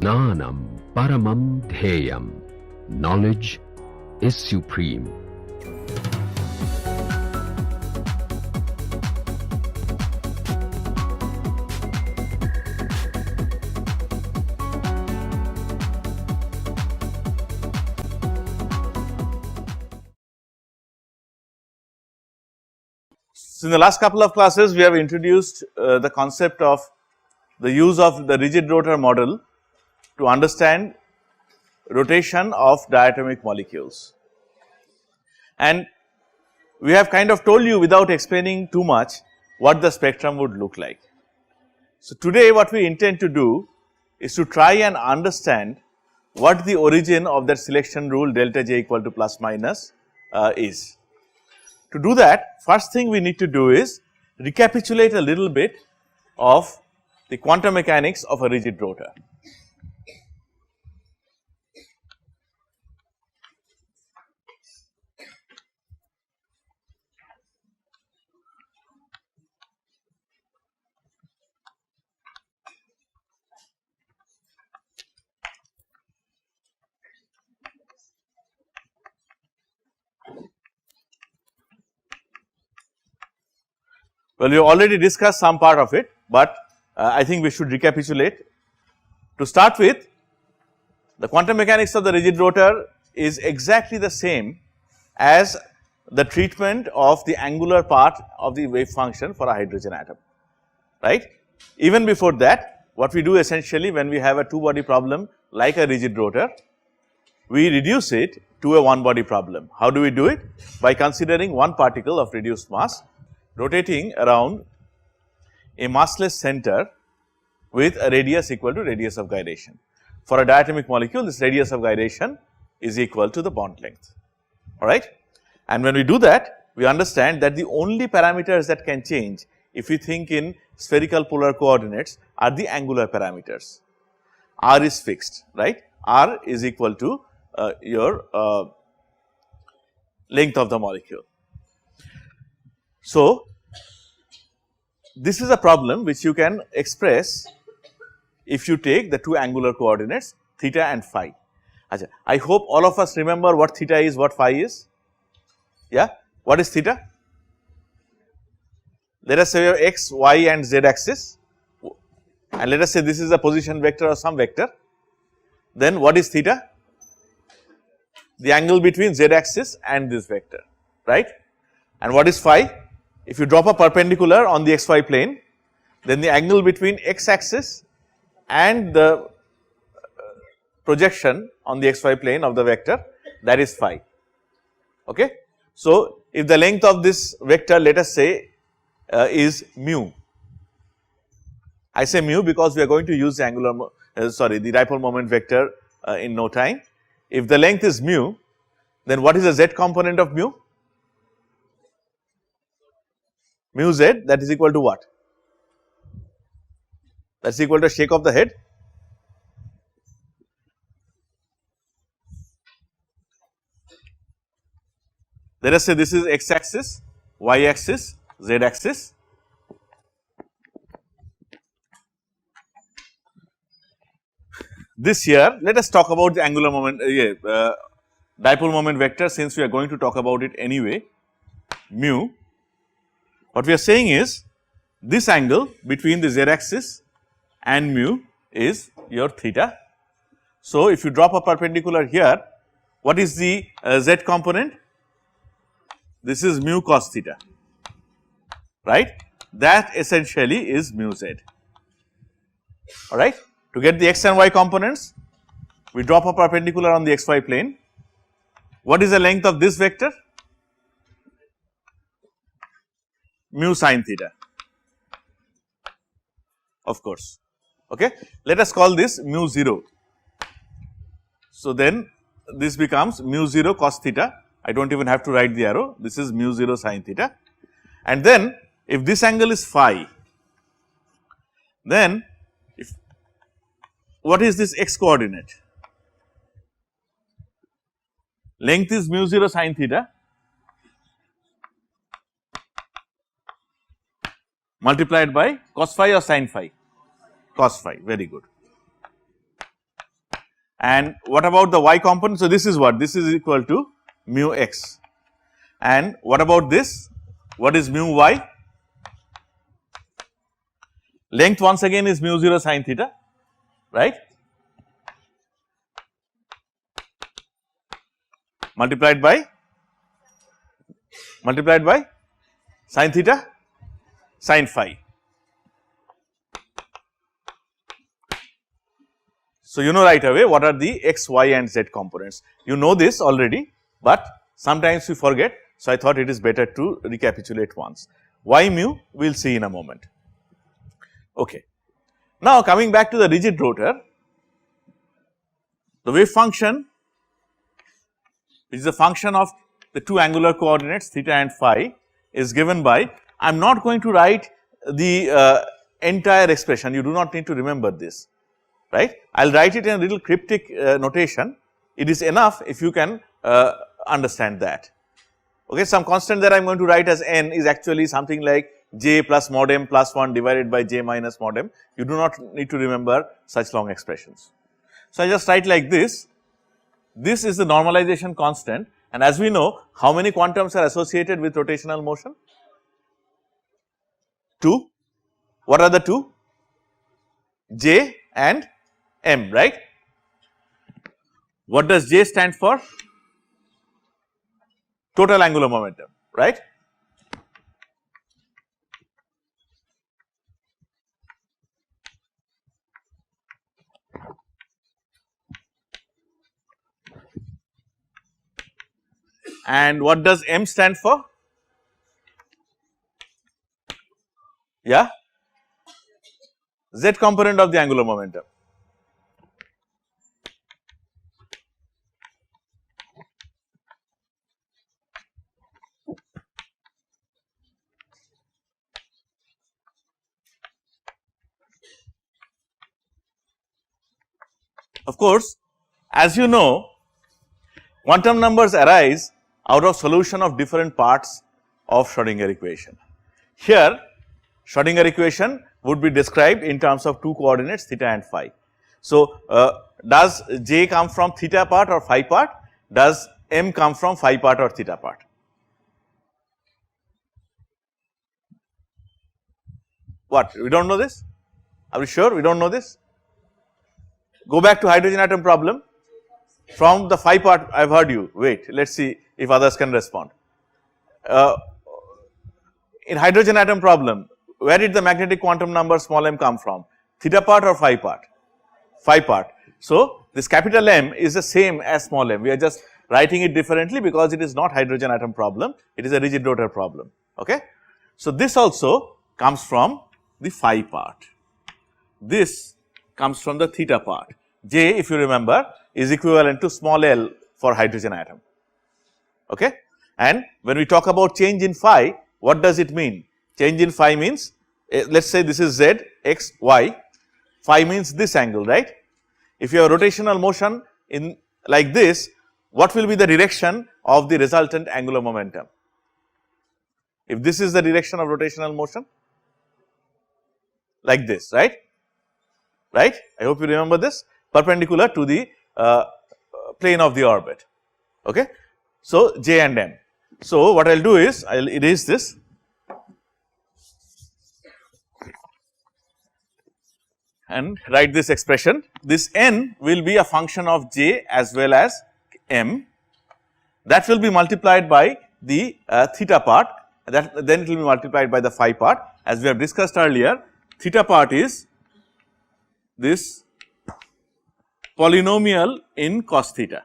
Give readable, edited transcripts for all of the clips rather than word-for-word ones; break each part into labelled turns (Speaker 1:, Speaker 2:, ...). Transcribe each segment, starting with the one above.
Speaker 1: Jnanam Paramam Dheyam. Knowledge is supreme.
Speaker 2: So, in the last couple of classes, we have introduced the concept of the use of the rigid rotor model to understand rotation of diatomic molecules. And we have kind of told you without explaining too much what the spectrum would look like. So, today what we intend to do is to try and understand what the origin of that selection rule delta J equal to plus minus is. To do that, first thing we need to do is recapitulate a little bit of the quantum mechanics of a rigid rotor. Well, we have already discussed some part of it, but I think we should recapitulate. To start with, the quantum mechanics of the rigid rotor is exactly the same as the treatment of the angular part of the wave function for a hydrogen atom, right. Even before that, what we do essentially when we have a two body problem like a rigid rotor, we reduce it to a one body problem. How do we do it? By considering one particle of reduced mass rotating around a massless center with a radius equal to radius of gyration. For a diatomic molecule, this radius of gyration is equal to the bond length, alright. And when we do that, we understand that the only parameters that can change if we think in spherical polar coordinates are the angular parameters. R is fixed, right. R is equal to your length of the molecule. So, this is a problem which you can express if you take the two angular coordinates theta and phi. Achha, I hope all of us remember what theta is, what phi is. Yeah, what is theta? Let us say we have x, y and z axis, and let us say this is a position vector or some vector. Then what is theta? The angle between z axis and this vector, right. And what is phi? If you drop a perpendicular on the xy plane, then the angle between x axis and the projection on the xy plane of the vector, that is phi, okay. So, if the length of this vector let us say is mu, I say mu because we are going to use the angular the dipole moment vector in no time. If the length is mu, then what is the z component of mu? Mu z, that is equal to what? That is equal to shake of the head. Let us say this is x axis, y axis, z axis. This here, let us talk about the angular moment, dipole moment vector, since we are going to talk about it anyway, mu. What we are saying is this angle between the z axis and mu is your theta. So, if you drop a perpendicular here, what is the z component? This is mu cos theta, right. That essentially is mu z, alright. To get the x and y components, we drop a perpendicular on the xy plane. What is the length of this vector? Mu sin theta, of course, okay. Let us call this mu 0. So, then this becomes mu 0 cos theta, I do not even have to write the arrow, this is mu 0 sin theta. And then if this angle is phi, then if what is this x coordinate? Length is mu 0 sin theta multiplied by cos phi or sin phi? Cos phi, very good. And what about the y component? So, this is what? This is equal to mu x. And what about this? What is mu y? Length once again is mu 0 sin theta, right, multiplied by sin theta sin phi. So, you know right away what are the x, y and z components. You know this already, but sometimes we forget. So, I thought it is better to recapitulate once. Y mu we will see in a moment. Okay. Now, coming back to the rigid rotor, the wave function which is a function of the two angular coordinates theta and phi is given by, I am not going to write the entire expression, you do not need to remember this, right. I will write it in a little cryptic notation, it is enough if you can understand that. Okay. Some constant that I am going to write as n is actually something like j plus mod m plus 1 divided by j minus mod m, you do not need to remember such long expressions. So, I just write like this, this is the normalization constant, and as we know how many quantums are associated with rotational motion? 2. What are the 2? J and m, right. What does J stand for? Total angular momentum, right. And what does m stand for? Yeah, z component of the angular momentum. Of course, as you know, quantum numbers arise out of solution of different parts of Schrodinger equation. Here Schrodinger equation would be described in terms of two coordinates theta and phi. So, does j come from theta part or phi part? Does m come from phi part or theta part? What, we do not know this? Are we sure we do not know this? Go back to hydrogen atom problem. From the phi part I have heard you, wait, let us see if others can respond. In hydrogen atom problem, where did the magnetic quantum number small m come from? Theta part or phi part? Phi part. So, this capital M is the same as small m, we are just writing it differently because it is not hydrogen atom problem, it is a rigid rotor problem, okay. So, this also comes from the phi part, this comes from the theta part. J, if you remember, is equivalent to small l for hydrogen atom, okay. And when we talk about change in phi, what does it mean? Change in phi means, let us say this is z, x, y, phi means this angle, right. If you have rotational motion in like this, what will be the direction of the resultant angular momentum? If this is the direction of rotational motion, like this, right, right, I hope you remember this, perpendicular to the plane of the orbit, okay. So, j and m. So, what I will do is, I will erase this, and write this expression. This n will be a function of j as well as m, that will be multiplied by the theta part, that then it will be multiplied by the phi part. As we have discussed earlier, theta part is this polynomial in cos theta.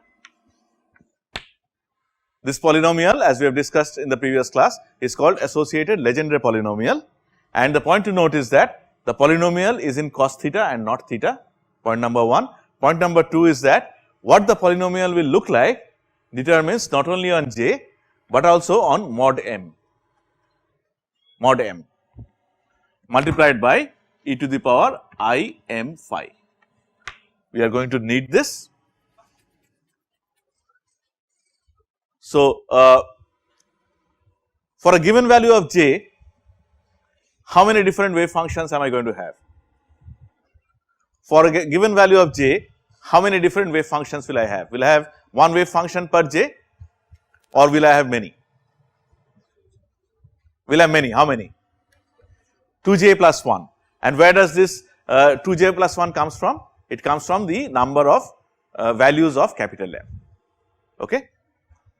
Speaker 2: This polynomial, as we have discussed in the previous class, is called associated Legendre polynomial, and the point to note is that the polynomial is in cos theta and not theta, point number 1. Point number 2 is that what the polynomial will look like determines not only on j, but also on mod m multiplied by e to the power I m phi. We are going to need this. So, for a given value of j, how many different wave functions am I going to have? For a given value of j, how many different wave functions will I have? Will I have one wave function per j or will I have many? Will I have many, how many? 2j plus 1, and where does this 2j plus 1 comes from? It comes from the number of values of capital M, okay.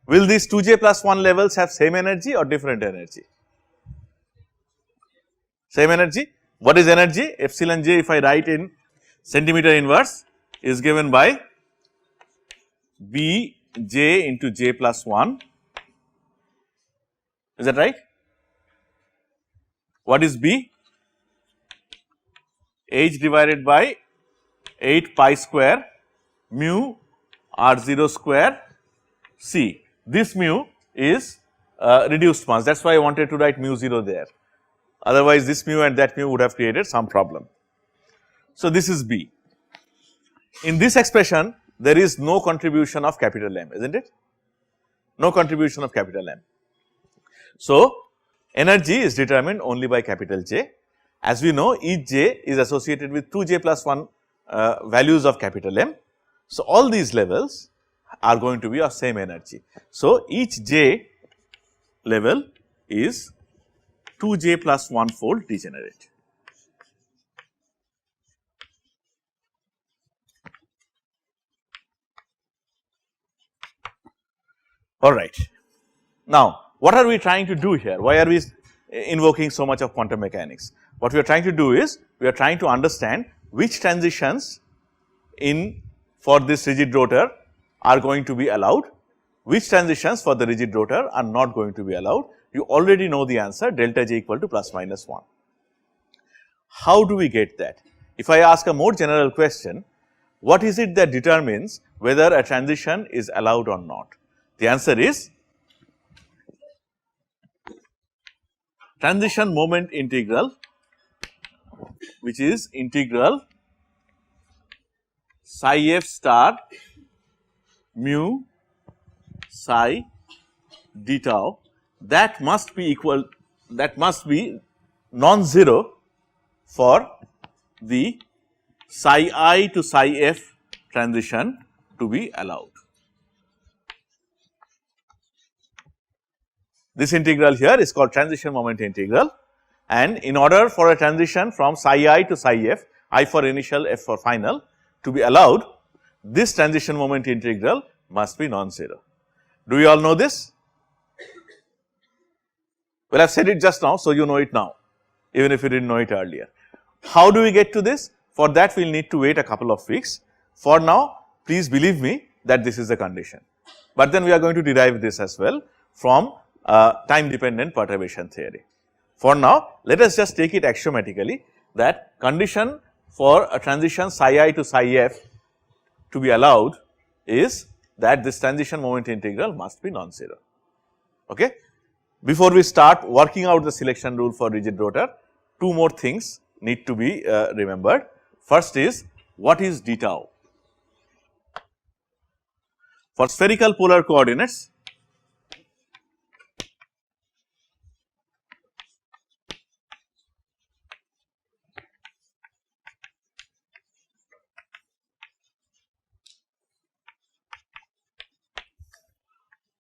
Speaker 2: Will these 2j plus 1 levels have same energy or different energy? Same energy. What is energy? Epsilon j, if I write in centimeter inverse, is given by B j into j plus 1, is that right? What is B? H divided by 8 pi square mu r0 square C. This mu is reduced mass, that is why I wanted to write mu 0 there, otherwise this mu and that mu would have created some problem. So, this is B. In this expression there is no contribution of capital M, isn't it? No contribution of capital M. So, energy is determined only by capital J. As we know, each j is associated with 2j plus 1 values of capital M. So, all these levels are going to be of same energy. So, each j level is 2j plus 1 fold degenerate. Alright. Now, what are we trying to do here? Why are we invoking so much of quantum mechanics? What we are trying to do is, we are trying to understand which transitions in for this rigid rotor are going to be allowed, which transitions for the rigid rotor are not going to be allowed. You already know the answer, delta j equal to plus minus 1. How do we get that? If I ask a more general question, what is it that determines whether a transition is allowed or not? The answer is transition moment integral, which is integral psi f star mu psi d tau, that must be equal, that must be non-zero for the psi I to psi f transition to be allowed. This integral here is called transition moment integral, and in order for a transition from psi I to psi f, I for initial, f for final, to be allowed, this transition moment integral must be non-zero. Do you all know this? Well, I have said it just now, so you know it now, even if you did not know it earlier. How do we get to this? For that we will need to wait a couple of weeks. For now, please believe me that this is the condition, but then we are going to derive this as well from time dependent perturbation theory. For now, let us just take it axiomatically that condition for a transition psi I to psi f to be allowed is that this transition moment integral must be non-zero. Okay. Before we start working out the selection rule for rigid rotor, two more things need to be remembered. First is, what is d tau? For spherical polar coordinates,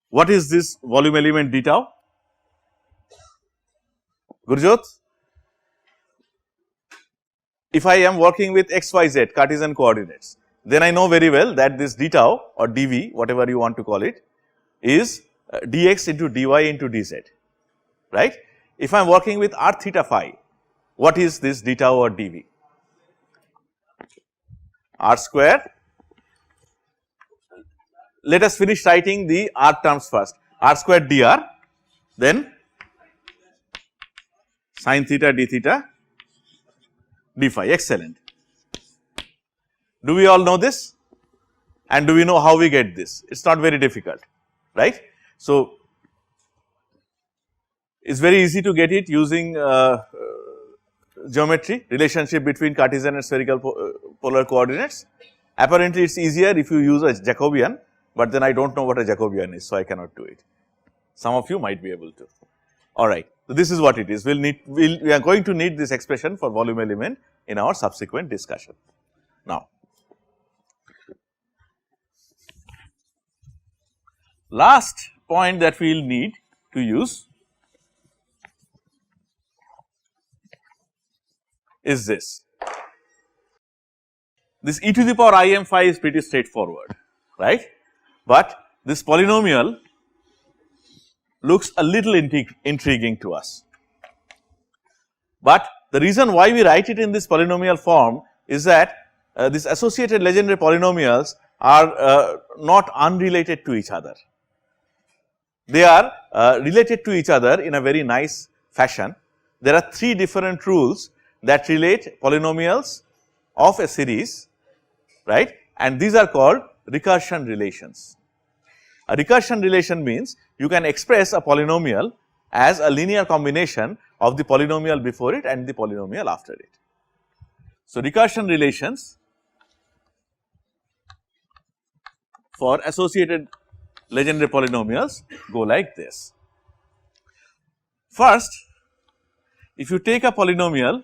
Speaker 2: what is this volume element d tau? Gurjot? If I am working with x, y, z Cartesian coordinates, then I know very well that this d tau or dv, whatever you want to call it, is dx into dy into dz, right. If I am working with r theta phi, what is this d tau or dv? R square. Let us finish writing the r terms first, r square dr, then sin theta d theta d phi, excellent. Do we all know this, and do we know how we get this? It is not very difficult, right. So, it is very easy to get it using geometry, relationship between Cartesian and spherical polar coordinates. Apparently, it is easier if you use a Jacobian, but then I do not know what a Jacobian is, so I cannot do it. Some of you might be able to. Alright, so this is what it is. We are going to need this expression for volume element in our subsequent discussion. Now, last point that we will need to use is this. This e to the power I m phi is pretty straightforward, right, but this polynomial looks a little intriguing to us. But the reason why we write it in this polynomial form is that these associated legendary polynomials are not unrelated to each other. They are related to each other in a very nice fashion. There are 3 different rules that relate polynomials of a series, right, and these are called recursion relations. A recursion relation means you can express a polynomial as a linear combination of the polynomial before it and the polynomial after it. So, recursion relations for associated legendary polynomials go like this. First, if you take a polynomial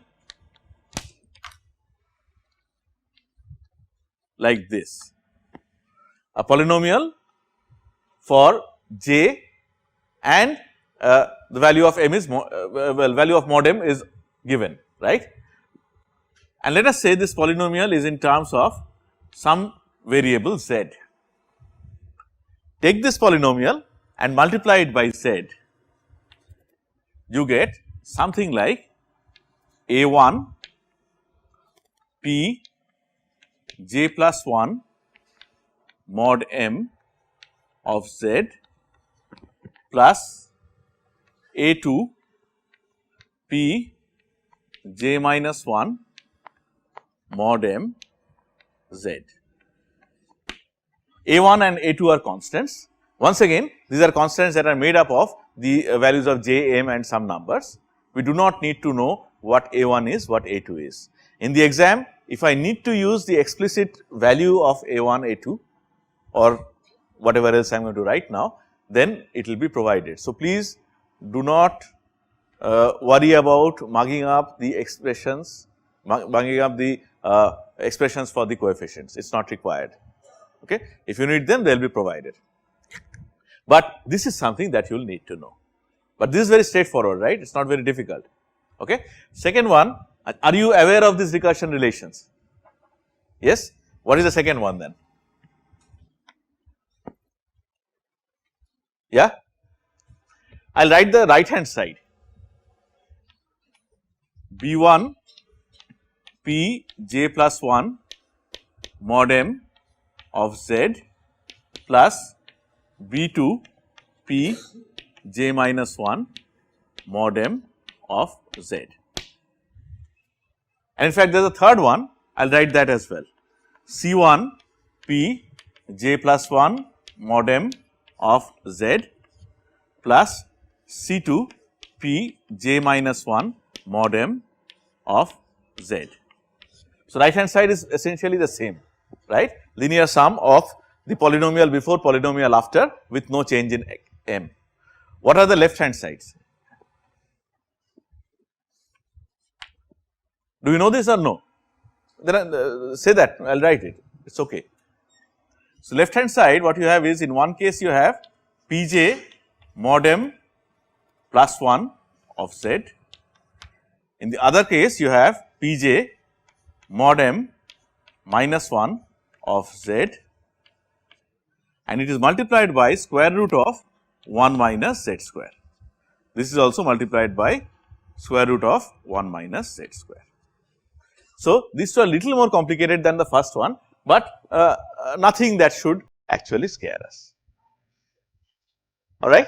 Speaker 2: like this, a polynomial for j and the value of m is value of mod m is given, right, and let us say this polynomial is in terms of some variable z. Take this polynomial and multiply it by z, you get something like a1 p j plus 1 mod m of z plus a2 p j minus 1 mod m z. A1 and A2 are constants. Once again, these are constants that are made up of the values of j, m and some numbers. We do not need to know what A1 is, what A2 is. In the exam, if I need to use the explicit value of A1, A2 or whatever else I am going to write now, then it will be provided. So, please do not worry about mugging up the expressions, mugging up the expressions for the coefficients, it is not required. Okay. If you need them, they will be provided, but this is something that you will need to know, but this is very straightforward, right, it is not very difficult. Okay. Second one, are you aware of these recursion relations? Yes. What is the second one then? Yeah, I will write the right hand side, b1 p j plus 1 mod m of z plus b2 p j minus 1 mod m of z. And in fact, there is a third one, I will write that as well, c1 p j plus 1 mod m of z plus c2 p j minus 1 mod m of z. So, right hand side is essentially the same, right, linear sum of the polynomial before, polynomial after with no change in m. What are the left hand sides? Do you know this or no? Then say that, I will write it, it is okay. So, left hand side what you have is, in one case you have pj mod m plus 1 of z, in the other case you have pj mod m minus 1 of z, and it is multiplied by square root of 1 minus z square. This is also multiplied by square root of 1 minus z square. So, these two are little more complicated than the first one, but nothing that should actually scare us, alright.